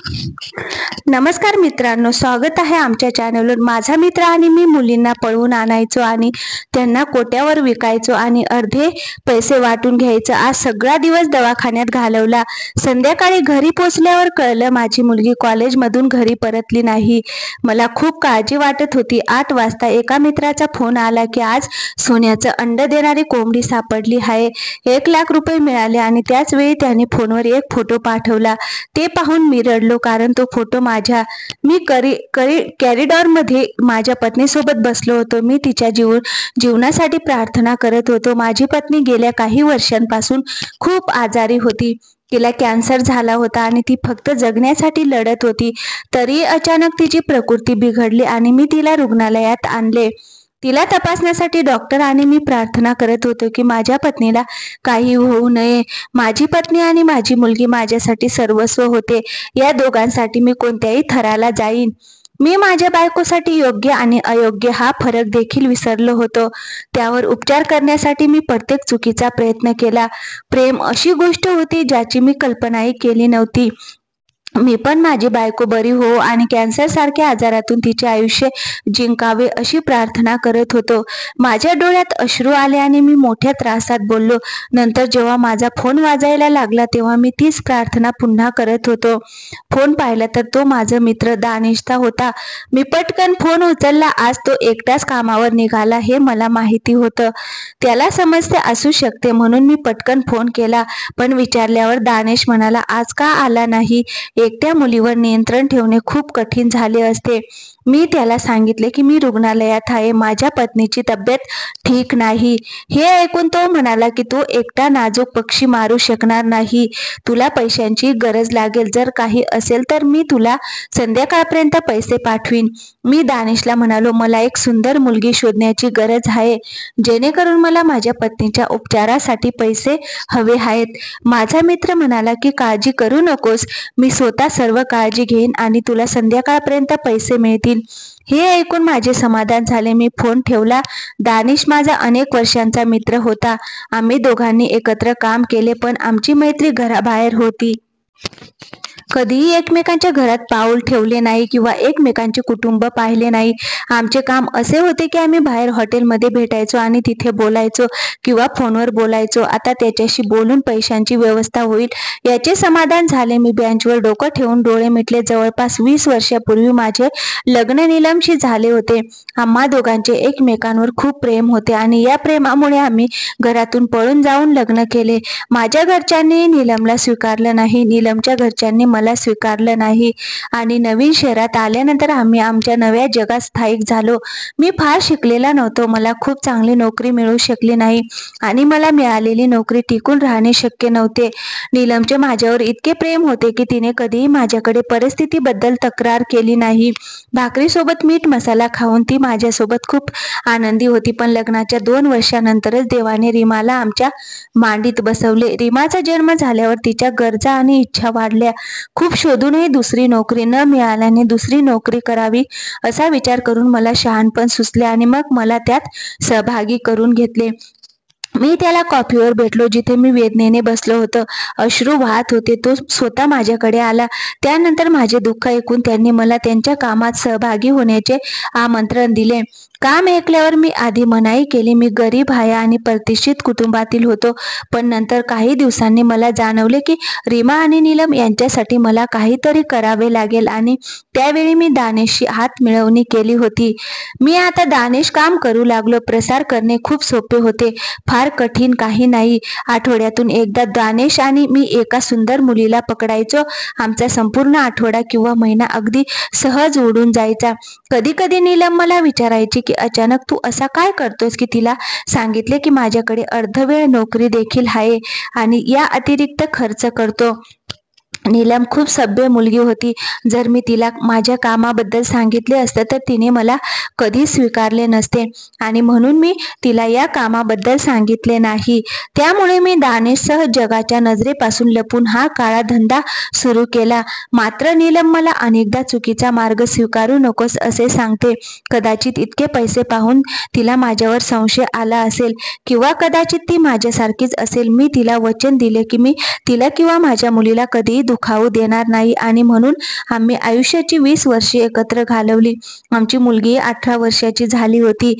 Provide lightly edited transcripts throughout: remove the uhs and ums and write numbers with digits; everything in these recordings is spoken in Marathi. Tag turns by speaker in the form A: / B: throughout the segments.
A: नमस्कार मित्रांनो, स्वागत आहे आमच्या चॅनलवर। माझा मित्र आणि मी मुलींना पळवून आणायचो आणि त्यांना कोट्यावर विकायचो आणि अर्धे पैसे वाटून घ्यायचो। आज सगळा दिवस दवाखान्यात घालवला। संध्याकाळी घरी पोचल्यावर कळलं माझी मुलगी कॉलेजमधून घरी परतली नाही। मला खूप काळजी वाटत होती। 8 वाजता एका मित्राचा फोन आला की आज सोन्याचं अंड देणारी कोंबडी सापडली आहे, 1 लाख रुपये मिळाले आणि त्याच वेळी त्याने फोनवर एक फोटो पाठवला। ते पाहून मी रडलो, कारण तो फोटो मी कॉरिडॉरमध्ये माझ्या पत्नीसोबत बसलो होतो। मी तिच्या जीवनासाठी प्रार्थना करत होतो। माझी पत्नी गेल्या काही वर्षांपासून खूप आजारी होती। तिला कॅन्सर झाला होता आणि ती फक्त जगण्यासाठी लढत होती। तरी अचानक तिची प्रकृती बिघडली आणि मी तिला रुग्णालयात आणले। तिला तपासण्यासाठी डॉक्टर आणि मी प्रार्थना करत होतो की माझ्या पत्नीला काही होऊ नये। माझी पत्नी आणि माझी मुलगी माझ्यासाठी सर्वस्व होते। या दोघांसाठी मी कोणत्याही थराला जाईन। मी माझ्या बायकोसाठी योग्य आणि अयोग्य हा फरक देखील विसरलो होतो। त्यावर उपचार करण्यासाठी मी प्रत्येक चुकीचा प्रयत्न केला। प्रेम अशी गोष्ट होती ज्याची मी कल्पनाही केली नव्हती। मी पण माझी बायको बरी हो आणि कॅन्सर सारख्या आजारातून तिचे आयुष्य जिंकावे अशी प्रार्थना करत होतो। माझ्या डोळ्यात अश्रू आले आणि मी मोठ्या त्रासात बोललो। नंतर जेव्हा माझा फोन वाजायला लागला तेव्हा मी तीच प्रार्थना पुन्हा करत होतो। फोन पाहिला तर तो माझा मित्र दानिशचा होता। मी पटकन फोन उचलला। आज तो एकटाच कामावर निघाला हे मला माहिती होतं। त्याला समस्या असू शकते म्हणून मी पटकन फोन केला, पण विचारल्यावर दानिश म्हणाला, आज का आला नाही? एकट्या मुलीवर नियंत्रण ठेवणे खूप कठीण झाले असते। मी त्याला सांगितले की मी रुग्णालयात आहे, माझ्या पत्नीची तब्येत ठीक नाही। हे ऐकून तो म्हणाला की तू एकटा नाजूक पक्षी मारू शकणार नाही, तुला पैशांची गरज लागेल। जर काही असेल तर मी तुला संध्याकाळपर्यंत पैसे पाठवीन। मी दानिशला म्हणालो, मला एक सुंदर मुलगी शोधण्याची गरज आहे, जेणेकरून मला माझ्या पत्नीच्या उपचारासाठी पैसे हवे आहेत। माझा मित्र म्हणाला की काळजी करू नकोस, मी स्वतः सर्व काळजी घेईन आणि तुला संध्याकाळपर्यंत पैसे मिळतील। हे ऐकून माझे समाधान झाले। मी फोन ठेवला। दानिश माझा अनेक वर्षांचा मित्र होता। आम्ही दोघांनी एकत्र काम केले, पण आमची मैत्री घराबाहेर होती। कधीही एकमेकांच्या घरात पाऊल ठेवले नाही किंवा एकमेकांचे कुटुंब पाहिले नाही। आमचे काम असे होते की आम्ही बाहेर हॉटेलमध्ये भेटायचो आणि तिथे बोलायचो किंवा फोनवर बोलायचो। आता त्याच्याशी बोलून पैशांची व्यवस्था होईल याचे समाधान झाले। मी बेंचवर डोकं ठेवून डोळे मिटले। जवळपास 20 वर्षापूर्वी माझे लग्न नीलमशी झाले होते। आम्हा दोघांचे एकमेकांवर खूप प्रेम होते आणि या प्रेमामुळे आम्ही घरातून पळून जाऊन लग्न केले। माझ्या घरच्यांनी नीलमला स्वीकारलं नाही, नीलमच्या घरच्यांनी मला स्वीकारलं नाही आणि नवीन शहरात आल्यानंतर आम्ही आमच्या नव्या जगात स्थायिक झालो। मी फार शिकलेला नव्हतो, मला खूप चांगली नोकरी मिळू शकली नाही आणि मला मिळालेली नोकरी टिकून राहणे शक्य नव्हते। नीलमचे माझ्यावर इतके प्रेम होते की तिने कधीही माझ्याकडे परिस्थितीबद्दल तक्रार केली नाही। भाकरीसोबत मीठ मसाला खाऊन ती माझ्यासोबत खूप आनंदी होती। पण लग्नाच्या 2 वर्षांनंतरच देवाने रीमाला आमच्या मांडीत बसवले। रीमाचा जन्म झाल्यावर तिच्या गरजा आणि इच्छा वाढल्या। खूप शोधूनही दुसरी नोकरी न मिळाल्याने दुसरी नोकरी करावी असा विचार करून मला शहाणपण सुचले आणि मग मला त्यात सहभागी करून घेतले। मी त्याला कॉफीवर भेटलो जिथे मी वेदनेने बसलो होतो। अश्रू वाहत होते। तो स्वतः माझ्याकडे आला। त्यानंतर माझे दुःख ऐकून त्यांनी मला त्यांच्या कामात सहभागी होण्याचे आमंत्रण दिले। काम ऐकल्यावर मी आधी मनाई केली। मी गरीब आहे आणि प्रतिष्ठित कुटुंबातील होतो, पण नंतर काही दिवसांनी मला जाणवले की रीमा आणि नीलम यांच्यासाठी मला काहीतरी करावे लागेल आणि त्यावेळी मी दानिशशी हातमिळवणी केली होती। मी आता दानिश काम करू लागलो। प्रसार करणे खूप सोपे होते, फार कठीण काही नाही। आठवड्यातून एकदा दानिश आणि मी एका सुंदर मुलीला पकडायचो। आमचा संपूर्ण आठवडा किंवा महिना अगदी सहज उडून जायचा। कधी कधी नीलम मला विचारायची की अचानक तू असा काय करतोस, की तिला सांगितले की माझ्याकडे अर्धवेळ नोकरी देखील आहे आणि या अतिरिक्त खर्च करतो। नीलम खूप सभ्य मुलगी होती। जर मी तिला माझ्या कामाबद्दल सांगितले असते तर तिने मला कधी स्वीकारले नसते आणि म्हणून मी तिला या कामाबद्दल सांगितले नाही। त्यामुळे मी दानिशसह जगाच्या नजरेपासून लपून हा काळा धंदा सुरू केला। मात्र नीलम मला अनेकदा चुकीचा मार्ग स्वीकारू नकोस असे सांगते। कदाचित इतके पैसे पाहून तिला माझ्यावर संशय आला असेल किंवा कदाचित ती माझ्यासारखीच असेल। मी तिला वचन दिले की मी तिला किंवा माझ्या मुलीला कधीही दुखावू देणार नाही आणि म्हणून आम्ही आयुष्याची 20 वर्षे एकत्र घालवली. आमची मुलगी 18 वर्षाची झाली होती.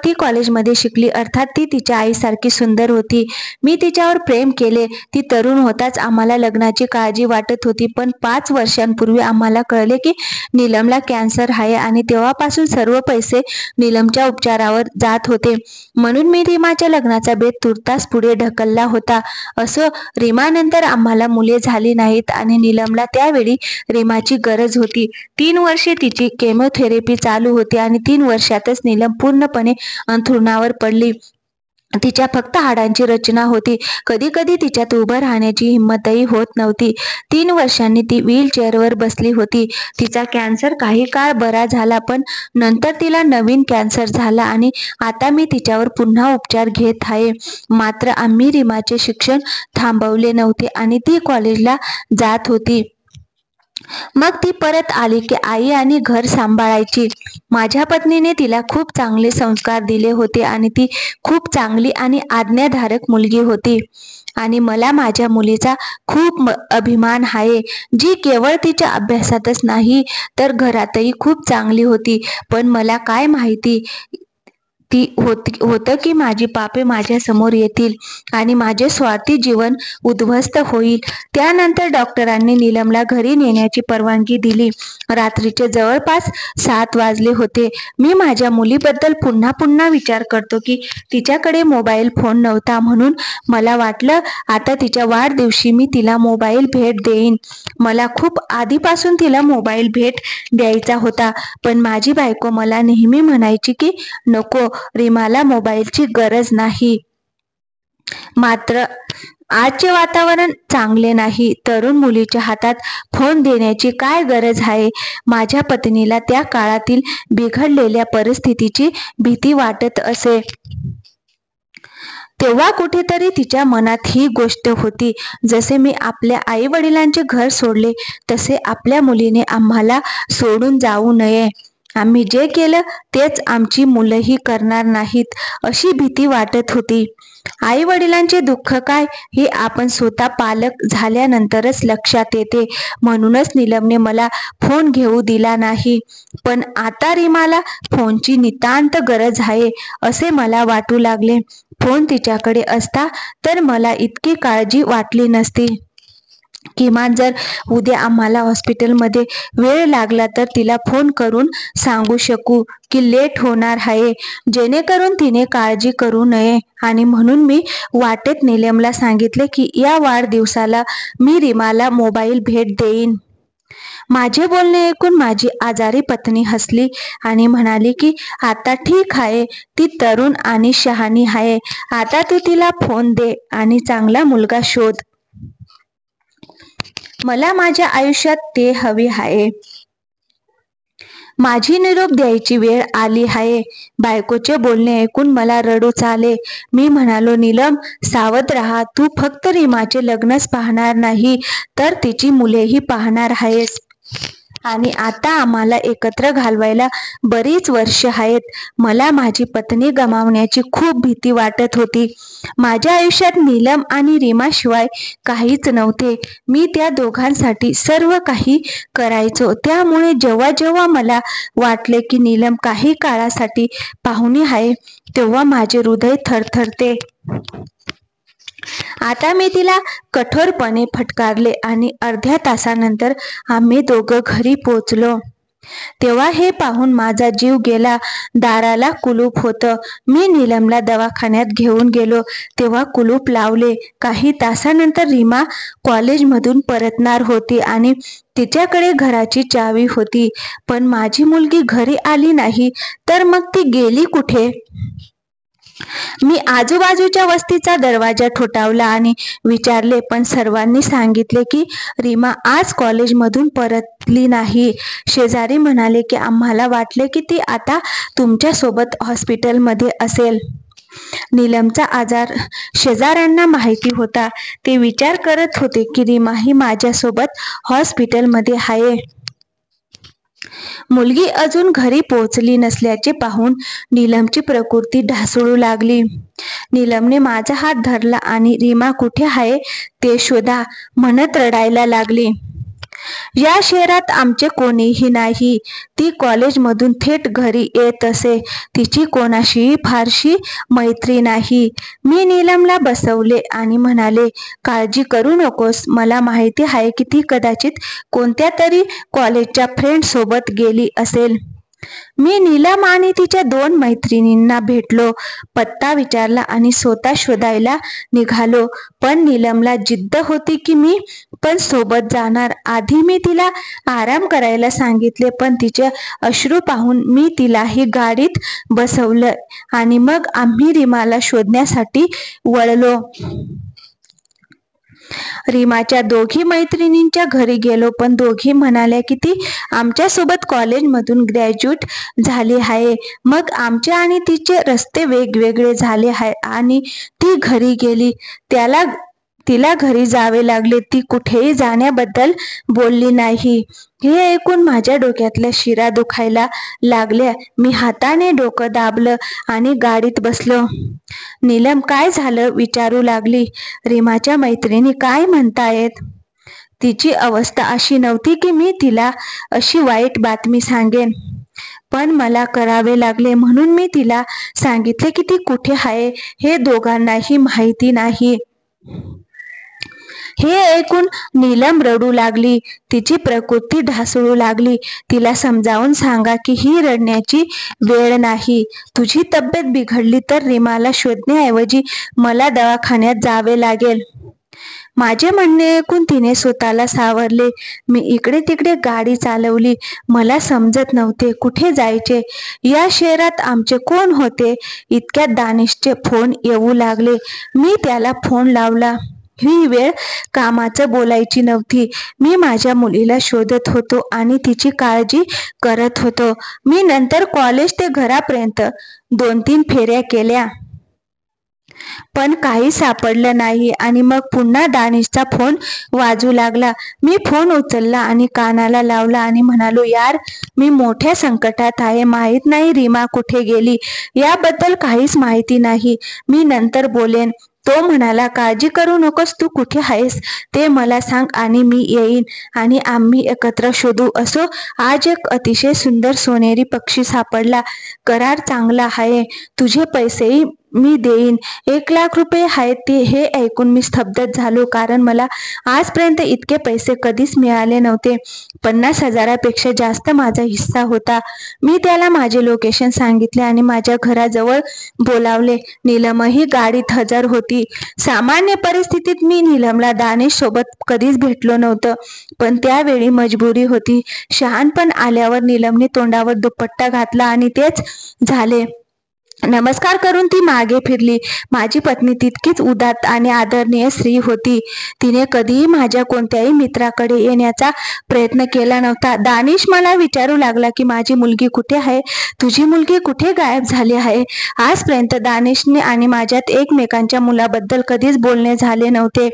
A: ती कॉलेजमध्ये शिकली, अर्थात ती तिच्या आईसारखी सुंदर होती. मी तिच्यावर प्रेम केले. ती तरुण होताच आम्हाला लग्नाची काळजी वाटत होती, पण 5 वर्षांपूर्वी आम्हाला कळले की नीलमला कॅन्सर आहे आणि तेव्हापासून सर्व पैसे नीलमच्या उपचारावर जात होते. म्हणून मी रीमाच्या लग्नाचा बेत तुर्तास पुढे ढकलला होता. असो, रीमानंतर आम्हाला मुले झाली नाहीत आणि नीलमला त्यावेळी रीमाची गरज होती. 3 वर्षे तिची केमोथेरपी चालू होती आणि 3 वर्षातच नीलम पूर्णपणे अंथरुणावर पडली. तिच्या फक्त हाडांची रचना होती. कधी कधी तिच्यात उभं राहण्याची हिंमतही होत नव्हती. 3 वर्षांनी ती व्हीलचेअरवर बसली होती. तिचा कॅन्सर काही काळ बरा झाला, पण नंतर तिला नवीन कॅन्सर झाला आणि आता मी तिच्यावर पुन्हा उपचार घेत आहे. मात्र आम्ही रीमाचे शिक्षण थांबवले नव्हते आणि ती कॉलेजला जात होती. मग ती परत आली की आई आणि घर सांभाळायची. माझ्या पत्नीने तिला खूप चांगले संस्कार दिले होते आणि ती खूप चांगली आणि आज्ञाधारक मुलगी होती. आणि मला माझ्या मुलीचा खूप अभिमान आहे, जी केवळ तिच्या अभ्यासातच नाही तर घरातही खूप चांगली होती. पण मला काय माहिती होतं की माझी पापे माझ्या समोर येतील आणि माझे स्वार्थी जीवन उद्ध्वस्त होईल. त्यानंतर डॉक्टरांनी नीलमला घरी नेण्याची परवानगी दिली. रात्रीचे जवळपास 7 वाजले होते. मी माझ्या मुलीबद्दल पुन्हा पुन्हा विचार करतो की तिच्याकडे मोबाईल फोन नव्हता, म्हणून मला वाटलं आता तिच्या वाढदिवशी मी तिला मोबाईल भेट देईन. मला खूप आधीपासून तिला मोबाईल भेट द्यायचा होता, पण माझी बायको मला नेहमी म्हणायची की नको, रीमाला मोबाईलची गरज नाही. मात्र आजचे वातावरण चांगले नाही. तरुण मुलीच्या हातात फोन देण्याची काय गरज आहे? माझ्या पत्नीला त्या काळातील बिघडलेल्या परिस्थितीची भीती वाटत असे. तेव्हा कुठेतरी तिच्या मनात ही गोष्ट होती, जसे मी आपल्या आई वडिलांचे घर सोडले तसे आपल्या मुलीने आम्हाला सोडून जाऊ नये. आम्ही जे केलं तेच आमची मुलंही करणार नाहीत अशी भीती वाटत होती. आई वडिलांचे दुःख काय हे आपण स्वतः पालक झाल्यानंतरच लक्षात येते. म्हणूनच नीलमने मला फोन घेऊ दिला नाही. पण आता रीमाला फोनची नितांत गरज आहे असे मला वाटू लागले. फोन तिच्याकडे असता तर मला इतकी काळजी वाटली नसती. किमान जर उद्या आम्हाला हॉस्पिटलमध्ये वेळ लागला तर तिला फोन करून सांगू शकू की लेट होणार आहे, जेणेकरून तिने काळजी करू नये. आणि म्हणून मी वाटेत नीलमला सांगितले की या वाढदिवसाला मी रीमाला मोबाईल भेट देईन. माझे बोलणे ऐकून माझी आजारी पत्नी हसली आणि म्हणाली की आता ठीक आहे, ती तरुण आणि शहाणी आहे. आता तू तिला फोन दे आणि चांगला मुलगा शोध. मला माझ्या आयुष्यात ते हवे आहे. माझी निरोप द्यायची वेळ आली आहे. बायकोचे बोलणे ऐकून मला रडूच आले. मी म्हणालो, नीलम सावध राहा. तू फक्त रीमाचे लग्नच पाहणार नाही तर तिची मुलेही पाहणार आहेस. आणि आता आम्हाला एकत्र घालवायला बरीच वर्ष आहेत. मला माझी पत्नी गमावण्याची खूप भीती वाटत होती. माझ्या आयुष्यात नीलम आणि रीमाशिवाय काहीच नव्हते. मी त्या दोघांसाठी सर्व काही करायचो. त्यामुळे जेव्हा जेव्हा मला वाटले की नीलम काही काळासाठी पाहुणी आहे, तेव्हा माझे हृदय थरथरते. आता मी तिला कठोरपणे फटकारले आणि अर्ध्या तासानंतर आम्ही दोघं घरी पोचलो. तेव्हा हे पाहून माझा जीव गेला. दाराला कुलूप होतं. मी नीलमला दवाखान्यात घेऊन गेलो तेव्हा कुलूप लावले. काही तासानंतर रीमा कॉलेजमधून परतणार होती आणि तिच्याकडे घराची चावी होती. पण माझी मुलगी घरी आली नाही, तर मग ती गेली कुठे? मी आजूबाजूच्या वस्तीचा दरवाजा ठोठावला आणि विचारले, पण सर्वांनी सांगितले की रीमा आज कॉलेजमधून परतली नाही. शेजारी म्हणाले की आम्हाला वाटले की ती आता तुमच्यासोबत हॉस्पिटलमध्ये असेल. नीलमचा आजार शेजाऱ्यांना माहिती होता. ते विचार करत होते की रीमाही माझ्यासोबत हॉस्पिटलमध्ये आहे. मुलगी अजून घरी पोहोचली नसल्याचे पाहून नीलमची प्रकृती ढासळू लागली. नीलमने माझा हात धरला आणि रीमा कुठे आहे ते शोधा म्हणत रडायला लागली. या शहरात आमचे कोणीही नाही. ती कॉलेजमधून थेट घरी येत असे. तिची कोणाशीही फारशी मैत्री नाही. मी नीलमला बसवले आणि म्हणाले, काळजी करू नकोस. मला माहिती आहे की ती कदाचित कोणत्या तरी कॉलेजच्या फ्रेंड सोबत गेली असेल. मी नीलम आणि तिच्या 2 मैत्रिणींना भेटलो, पत्ता विचारला आणि स्वतः शोधायला निघालो. पण नीलमला जिद्द होती की मी पण सोबत जाणार. आधी मी तिला आराम करायला सांगितले, पण तिचे अश्रू पाहून मी तिलाही गाडीत बसवलं आणि मग आम्ही रीमाला शोधण्यासाठी वळलो. रीमाच्या दोघी मैत्रिणींच्या घरी गेलो, पण दोघी म्हणाल्या की ती आमच्यासोबत कॉलेजमधून ग्रॅज्युएट झाली आहे. मग आमचे आणि तिचे रस्ते वेगवेगळे झाले आहे आणि ती घरी गेली. तिला घरी जावे लागले. ती कुठेही जाण्याबद्दल बोलली नाही. हे ऐकून माझ्या डोक्यातल्या शिरा दुखायला लागल्या. मी हाताने डोकं दाबलं आणि गाडीत बसलो. नीलम काय झालं विचारू लागली. रीमाच्या मैत्रिणी काय म्हणतायत? तिची अवस्था अशी नव्हती की मी तिला अशी वाईट बातमी सांगेन, पण मला करावे लागले म्हणून मी तिला सांगितले की ती कुठे आहे हे दोघांनाही माहिती नाही. हे ऐकून नीलम रडू लागली. तिची प्रकृती ढासळू लागली. तिला समजावून सांगा की ही रडण्याची वेळ नाही. तुझी तब्येत बिघडली तर रीमाला शोधण्याऐवजी मला दवाखान्यात जावे लागेल. माझे म्हणणे ऐकून तिने स्वतःला सावरले. मी इकडे तिकडे गाडी चालवली. मला समजत नव्हते कुठे जायचे. या शहरात आमचे कोण होते. इतक्यात दानिशचे फोन येऊ लागले. मी त्याला फोन लावला. ही वेळ कामाचं बोलायची नव्हती. मी माझ्या मुलीला शोधत होतो आणि तिची काळजी करत होतो. मी नंतर कॉलेज ते घरापर्यंत 2-3 फेऱ्या केल्या, पण काही सापडलं नाही. आणि मग पुन्हा दानिशचा फोन वाजू लागला. मी फोन उचलला आणि कानाला लावला आणि म्हणालो, यार मी मोठ्या संकटात आहे. माहित नाही रीमा कुठे गेली. याबद्दल काहीच माहिती नाही. मी नंतर बोलेन. तो म्हणाला, काळजी करू नकोस. तू कुठे आहेस ते मला सांग आणि मी येईन आणि आम्ही एकत्र शोधू. असो, आज एक अतिशय सुंदर सोनेरी पक्षी सापडला. करार चांगला आहे. तुझे पैसेही मी देईन. 1 लाख रुपये आहेत ते. हे ऐकून मी स्तब्ध झालो, कारण मला आजपर्यंत इतके पैसे कधीच मिळाले नव्हते. 50,000पेक्षा जास्त माझा हिस्सा होता. मी त्याला माझे लोकेशन सांगितले आणि माझ्या घराजवळ बोलावले. नीलमही गाडीत हजर होती. सामान्य परिस्थितीत मी नीलमला दानिश सोबत कधीच भेटलो नव्हतं, पण त्यावेळी मजबुरी होती. शहाणपण आल्यावर नीलमने तोंडावर दुपट्टा घातला आणि तेच झाले. नमस्कार करून ती मागे फिरली. माझी पत्नी तितकीच उदात्त आणि आदरणीय स्त्री होती. तिने कधीही माझ्या कोणत्याही मित्राकडे येण्याचा प्रयत्न केला नव्हता. दानिश मला विचारू लागला की माझी मुलगी कुठे आहे. तुझी मुलगी कुठे गायब झाली आहे. आजपर्यंत दानिशने आणि माझ्यात एकमेकांच्या मुलाबद्दल कधीच बोलणे झाले नव्हते.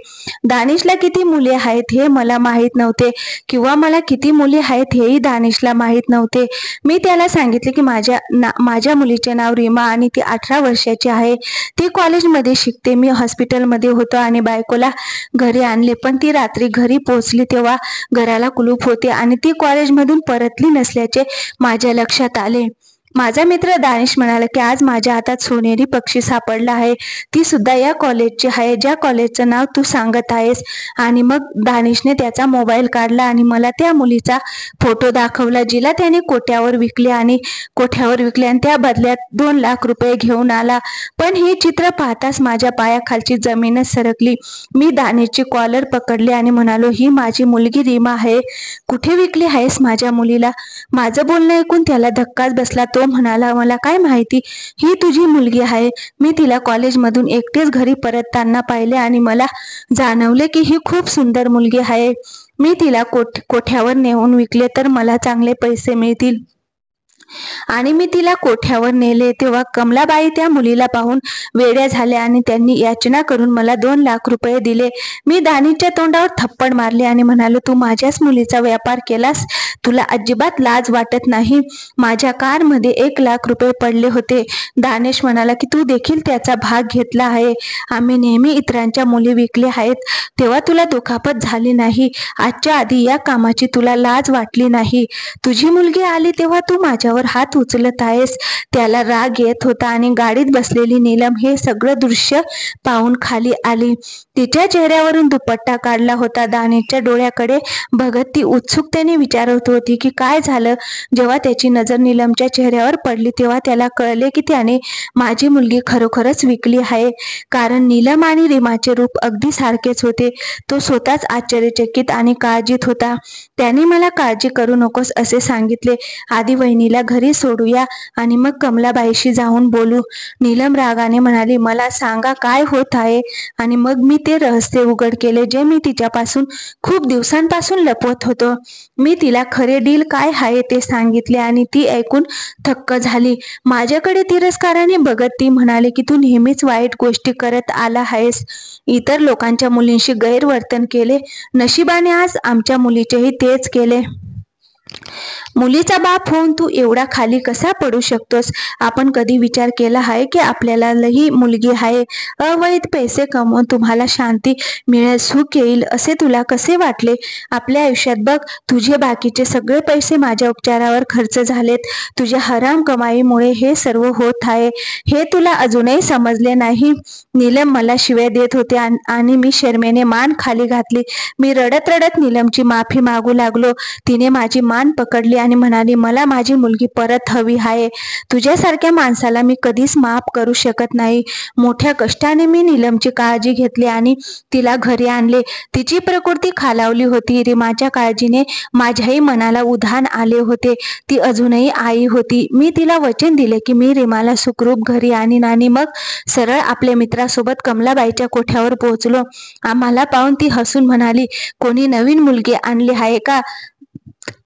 A: दानिशला किती मुले आहेत हे मला माहीत नव्हते, किंवा मला किती मुली आहेत हेही दानिशला माहीत नव्हते. मी त्याला सांगितले की माझ्या मुलीचे नाव रीमा आणि ती 18 वर्षाची आहे. ती कॉलेजमध्ये शिकते. मी हॉस्पिटलमध्ये होतो आणि बायकोला घरी आणले, पण ती रात्री घरी पोहोचली तेव्हा घराला कुलूप होते आणि ती कॉलेजमधून परतली नसल्याचे माझ्या लक्षात आले. माझा मित्र दानिश म्हणाला की आज माझ्या हातात सोनेरी पक्षी सापडला आहे. ती सुद्धा या कॉलेजची आहे ज्या कॉलेजचं नाव तू सांगत आहेस. आणि मग दानिशने त्याचा मोबाईल काढला आणि मला त्या मुलीचा फोटो दाखवला, जिला त्याने कोठ्यावर विकले आणि त्या बदल्यात 2 लाख रुपये घेऊन आला. पण हे चित्र पाहताच माझ्या पायाखालची जमीनच सरकली. मी दानिशची कॉलर पकडले आणि म्हणालो, ही माझी मुलगी रीमा आहे. कुठे विकली आहेस माझ्या मुलीला. माझं बोलणं ऐकून त्याला धक्काच बसला. तो म्हणाला, मला काय माहिती ही तुझी मुलगी आहे. मी तिला कॉलेजमधून एकटेच घरी परतताना पाहिले आणि मला जाणवले की ही खूप सुंदर मुलगी आहे. मी तिला कोठ्यावर नेऊन विकले तर मला चांगले पैसे मिळतील. आणि मी तिला कोठ्यावर नेले तेव्हा कमलाबाई त्या मुलीला पाहून वेड्या झाल्या आणि त्यांनी याचना करून मला 2 लाख रुपये दिले. मी दानिशच्या तोंडावर थप्पड मारली आणि म्हणालो, तू माझ्याच मुलीचा व्यापार केलास? तुला अजिबात लाज वाटत नाही? माझ्या कारमध्ये 1 लाख रुपये पडले होते. दानिश म्हणाला की तू देखील त्याचा भाग घेतला आहे. आम्ही नेहमी इतरांच्या मुली विकल्या आहेत तेव्हा तुला दुखापत झाली नाही. आजच्या आधी या कामाची तुला लाज वाटली नाही. तुझी मुलगी आली तेव्हा तू माझ्यावर हात उचलत आहेस. त्याला राग येत होता आणि गाडीत बसलेली नीलम हे सगळं दृश्य पाहून खाली आली. तिच्या चेहऱ्यावरून दुपट्टा काढला होता. दानिशच्या डोळ्याकडे बघत ती उत्सुकतेने विचारत होती की काय झालं. जेव्हा त्याची नजर नीलमच्या चेहऱ्यावर पडली तेव्हा त्याला कळले की त्याने माझी मुलगी खरोखरच विकली आहे. कारण नीलम आणि रीमाचे रूप अगदी सारखेच होते. तो स्वतःच आश्चर्यचकित आणि काळजीत होता. त्याने मला काळजी करू नकोस असे सांगितले. आधी वहिनीला घरी सोडूया आणि मग कमलाबाईशी जाऊन बोलू. नीलम रागाने म्हणाली, मला सांगा काय होत आहे. आणि मग मी ते रहस्य उघड केले जे मी तिच्यापासून खूप दिवसांपासून लपवत होतो. मी तिला खरे डील काय आहे ते सांगितले आणि ती ऐकून थक्क झाली. माझ्याकडे तिरस्काराने बघत ती म्हणाली की तू नेहमीच वाईट गोष्टी करत आला आहेस. इतर लोकांच्या मुलींशी गैरवर्तन केले. नशिबाने आज आमच्या मुलीचेही तेच केले. मुलीचा बाप होऊन तू एवढा खाली कसा पडू शकतोस? आपण कधी विचार केला आहे की आपल्यालाही मुलगी आहे? अवैध पैसे कमवून तुम्हाला शांती मिळेल, सुख येईल असे तुला कसे वाटले? आपल्या आयुष्यात बघ, तुझे बाकीचे सगळे पैसे माझ्या उपचारावर खर्च झालेत. तुझ्या हराम कमाईमुळे हे सर्व होत आहे. हे तुला अजूनही समजले नाही. नीलम मला शिव्या देत होते आणि मी शरमेने मान खाली घातली. मी रडत रडत नीलमची माफी मागू लागलो. तिने माझी मान पकडली आणि म्हणाली, मला माझी मुलगी परत हवी आहे. तुझ्यासारख्या माणसाला मी कधीच माफ करू शकत नाही. मोठ्या कष्टाने मी नीलमची काळजी घेतली आणि तिला घरी आणले. तिची प्रकृती खालावली होती. रीमाच्या काळजीने माझ्याही मनाला उधाण आले होते. ती अजूनही आई होती. मी तिला वचन दिले की मी रीमाला सुखरूप घरी आणीन आणि मग सरळ आपल्या मित्रासोबत कमलाबाईच्या कोठ्यावर पोहोचलो. आम्हाला पाहून ती हसून म्हणाली, कोणी नवीन मुलगी आणली आहे का?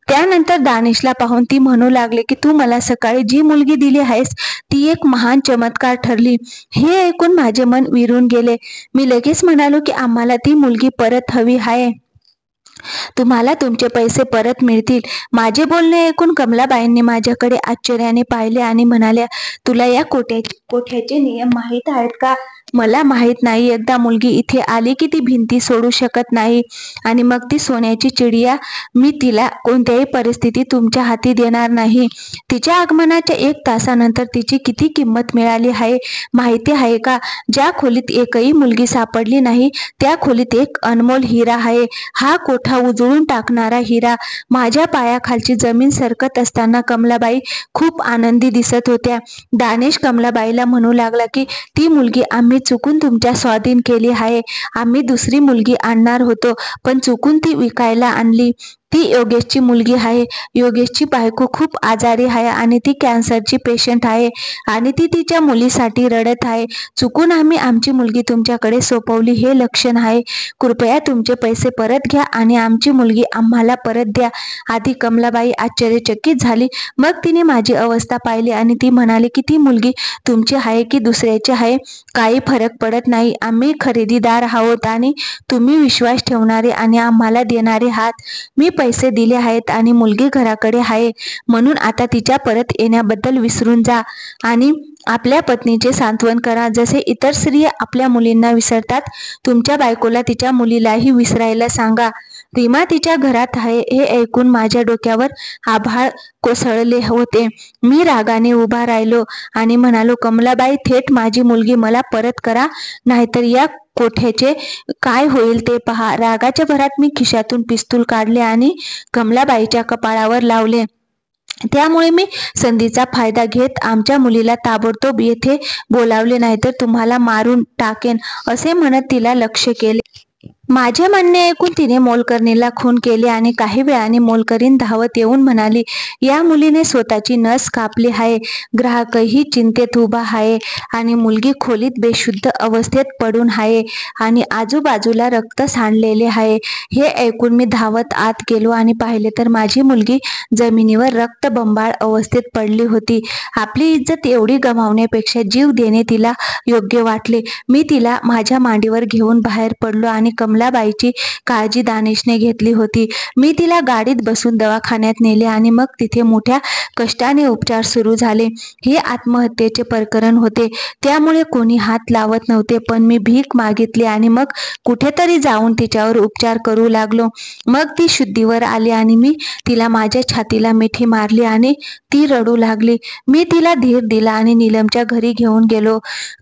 A: त्यानंतर दानिशला पाहून ती म्हणू लागली की तू मला सकाळी जी मुलगी दिली आहेस ती एक महान चमत्कार ठरली. हे ऐकून माझे मन विरून गेले. मी लगेच म्हणालो की आम्हाला ती मुलगी परत हवी आहे. तुम्हाला तुमचे पैसे परत मिळतील. माझे बोलणे ऐकून कमलाबाईंनी माझ्याकडे आश्चर्याने पाहिले आणि म्हणाल्या, तुला या कोठ्याचे नियम माहीत आहेत का? मला माहीत नाही. एकदा मुलगी इथे आली की ती भिंती सोडू शकत नाही आणि मग ती सोन्याची चिडिया. मी तिला कोणत्याही परिस्थितीत तुमच्या हाती देणार नाही. तिच्या आगमनाच्या 1 तासानंतर तिची किती किंमत मिळाली आहे माहिती आहे का? ज्या खोलीत एकही मुलगी सापडली नाही त्या खोलीत एक अनमोल हिरा आहे. हा कोठा उजळून टाकणारा हिरा. माझ्या पायाखालची जमीन सरकत असताना कमलाबाई खूप आनंदी दिसत होत्या. दानिश कमलाबाईला म्हणू लागला की ती मुलगी आम्ही चुकून तुमच्या स्वाधीन केली आहे. आम्ही दुसरी मुलगी आणणार होतो पण चुकून ती विकायला आणली. ती योगेशची मुलगी आहे. योगेशची बायको खूप आजारी आहे आणि ती कॅन्सरची पेशंट आहे आणि ती तिच्या मुलीसाठी रडत आहे. चुकून आम्ही आमची मुलगी तुमच्याकडे सोपवली हे लक्षण आहे. कृपया तुमचे पैसे परत घ्या आणि आमची मुलगी आम्हाला परत द्या. आधी कमलाबाई आश्चर्यचकित झाली. मग तिने माझी अवस्था पाहिली आणि ती म्हणाली की ती मुलगी तुमची आहे की दुसऱ्याची आहे काही फरक पडत नाही. आम्ही खरेदीदार आहोत आणि तुम्ही विश्वास ठेवणारे आणि आम्हाला देणारे आहात. मी पैसे दिले आहेत आणि मुलगी घराकडे आहे म्हणून आता तिच्या परत येण्याबद्दल विसरून जा आणि आपल्या पत्नीचे सांत्वन करा. जसे इतर स्त्रिया आपल्या मुलींना विसरतात तुमच्या बायकोला तिच्या मुलीलाही विसरायला सांगा. रीमा तिच्या घरात आहे. हे ऐकून माझ्या डोक्यावर आभाळ कोसळले होते. मी रागाने उभा राहिलो आणि म्हणालो, कमलाबाई थेट माझी मुलगी मला परत करा नाहीतर या कोठ्याचे काय होईल ते पहा. रागाच्या भरात मी खिशातून पिस्तूल काढले आणि कमलाबाईच्या कपाळावर लावले. त्यामुळे मी संधीचा फायदा घेत आमच्या मुलीला ताबडतोब येथे बोलावले नाहीतर तुम्हाला मारून टाकेन असे म्हणत तिला लक्ष्य केले. माझे म्हणणे ऐकून तिने मोलकरणीला खून केले आणि काही वेळाने मोलकरीण धावत येऊन म्हणाली, या मुलीने स्वतःची नस कापली आहे. ग्राहकही चिंतेत उभा आहे आणि मुलगी खोलीत बेशुद्ध अवस्थेत पडून आहे आणि आजूबाजूला रक्त सांडलेले आहे. हे ऐकून मी धावत आत गेलो आणि पाहिले तर माझी मुलगी जमिनीवर रक्तबंबाळ अवस्थेत पडली होती. आपली इज्जत एवढी गमावण्यापेक्षा जीव देणे तिला योग्य वाटले. मी तिला माझ्या मांडीवर घेऊन बाहेर पडलो आणि कमलाबाईची काळजी दानिशने घेतली होती. मी तिला गाडीत बसून दवाखान्यात नेले आणि मग तिथे मोठ्या कष्टाने उपचार सुरू झाले. हे आत्महत्येचे प्रकरण होते, त्यामुळे कोणी हात लावत नव्हते, पण मी भीक मागितली आणि मग कुठेतरी जाऊन तिच्यावर उपचार करू लागलो. मग ती शुद्धीवर आली आणि मी तिला माझ्या छातीला मिठी मारली आणि ती रडू लागली. मी तिला धीर दिला आणि नीलमच्या घरी घेऊन गेलो.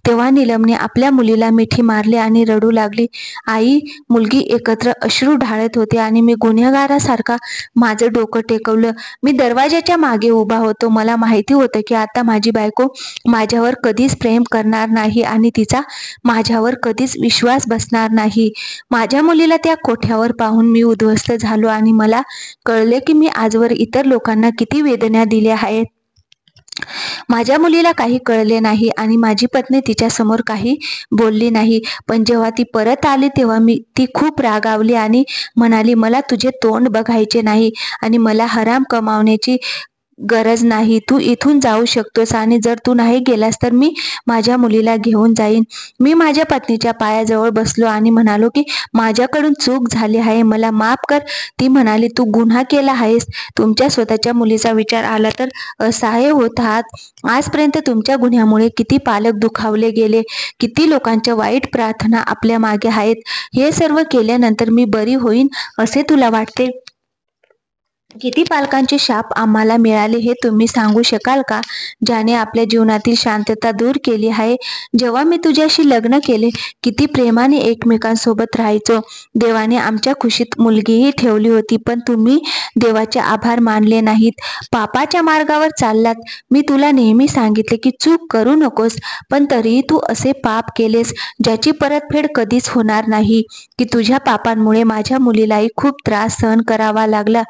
A: तेव्हा नीलमने आपल्या मुलीला मिठी मारली आणि रडू लागली. आई, मुलगी एकत्र अश्रू ढाळत होती आणि मी गुन्हेगारासारखा माझं डोकं टेकवलं. मी दरवाजाच्या मागे उभा होतो. मला माहिती होतं की आता माझी बायको माझ्यावर कधीच प्रेम करणार नाही आणि तिचा माझ्यावर कधीच विश्वास बसणार नाही. माझ्या मुलीला त्या कोठ्यावर पाहून मी उद्ध्वस्त झालो आणि मला कळले की मी आजवर इतर लोकांना किती वेदना दिल्या आहेत. माझ्या मुलीला काही कळले नाही आणि माझी पत्नी तिच्या समोर काही बोलली नाही. पण जेव्हा ती परत आली तेव्हा ती खूप रागावली आणि म्हणाली, मला तुझे तोंड बघायचे नाही आणि मला हराम कमावण्याची गरज नाही. तू इथून जाऊ शकतोस आणि जर तू नाही गेलास तर मी माझ्या मुलीला घेऊन जाईन. मी माझ्या पत्नीच्या पायाजवळ बसलो आणि म्हणालो की माझ्याकडून चूक झाली आहे, मला माफ कर. ती म्हणाली, तू गुन्हा केला आहेस. तुमच्या स्वतःच्या मुलीचा विचार आला तर असहाय्य होत आहात. आजपर्यंत तुमच्या गुन्ह्यामुळे किती पालक दुखावले गेले, किती लोकांच्या वाईट प्रार्थना आपल्या मागे आहेत. हे सर्व केल्यानंतर मी बरी होईन असे तुला वाटते? किती पालकांचे शाप आम्हाला मिळाले हे तुम्ही सांगू शकाल का, ज्याने आपल्या जीवनातील शांतता दूर केली आहे? जेव्हा मी तुझ्याशी लग्न केले किती प्रेमाने एकमेकांसोबत राहायचो. देवाने आमच्या खुशीत मुलगीही ठेवली होती, पण तुम्ही देवाचे आभार मानले नाहीत, पापाच्या मार्गावर चाललात. मी तुला नेहमी सांगितले की चूक करू नकोस, पण तरीही तू असे पाप केलेस ज्याची परतफेड कधीच होणार नाही. की तुझ्या पापांमुळे माझ्या मुलीलाही खूप त्रास सहन करावा लागला,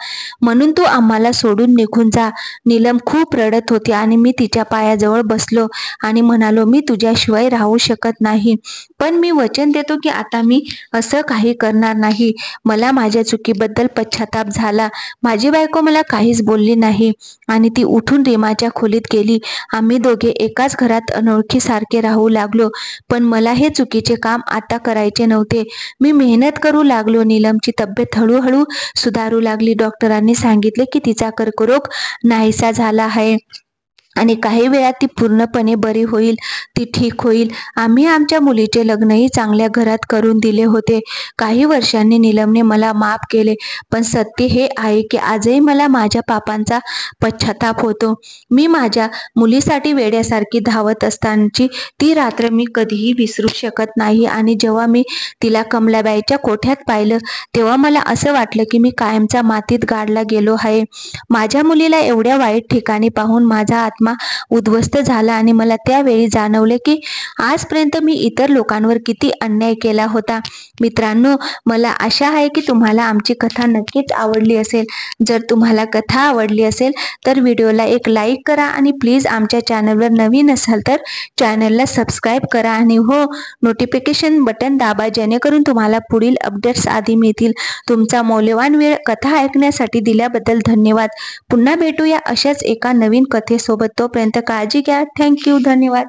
A: म्हणून तू आम्हाला सोडून निघून जा. नीलम खूप रडत होती आणि मी तिच्या पायाजवळ बसलो आणि म्हणालो, मी तुझ्याशिवाय राहू शकत नाही, पण मी वचन देतो की आता मी असं काही करणार नाही. मला माझ्या चुकीबद्दल पश्चाताप झाला. माझी बायको मला काहीच बोलली नाही आणि ती उठून रीमाच्या खोलीत गेली. आम्ही दोघे एकाच घरात अनोळखीसारखे राहू लागलो, पण मला हे चुकीचे काम आता करायचे नव्हते. मी मेहनत करू लागलो. नीलमची तब्येत हळूहळू सुधारू लागली. डॉक्टरांनी सांगितले की तिचा कर्करोग नाहीसा झाला आहे आणि काही वेळात ती पूर्णपणे बरी होईल, ती ठीक होईल. आम्ही आमच्या मुलीचे लग्नही चांगल्या घरात करून दिले होते. काही वर्षांनी नीलमने मला माफ केले, पण सत्य हे आहे की आजही मला माझ्या पापांचा पश्चाताप होतो. मी माझ्या मुलीसाठी वेड्यासारखी धावत असतानाची ती रात्र मी कधीही विसरू शकत नाही आणि जेव्हा मी तिला कमलाबाईच्या कोठ्यात पाहिलं तेव्हा मला असं वाटलं की मी कायमचा मातीत गाडला गेलो आहे. माझ्या मुलीला एवढ्या वाईट ठिकाणी पाहून माझा आत्मा उद्ध्वस्त झाला आणि मला त्यावेळी जाणवले की आजपर्यंत मी इतर लोकांवर किती अन्याय केला होता. मित्रांनो, मला आशा आहे की तुम्हाला आमची कथा नक्कीच आवडली असेल. जर तुम्हाला कथा आवडली असेल तर व्हिडिओला एक लाईक करा आणि प्लीज आमच्या चॅनलवर नवीन असाल तर चॅनलला सबस्क्राईब करा आणि हो, नोटिफिकेशन बटन दाबा, जेणेकरून तुम्हाला पुढील अपडेट्स आधी मिळतील. तुमचा मौल्यवान वेळ कथा ऐकण्यासाठी दिल्याबद्दल धन्यवाद. पुन्हा भेटूया अशाच एका नवीन कथेसोबत. तोपर्यंत काळजी घ्या. थँक्यू. धन्यवाद.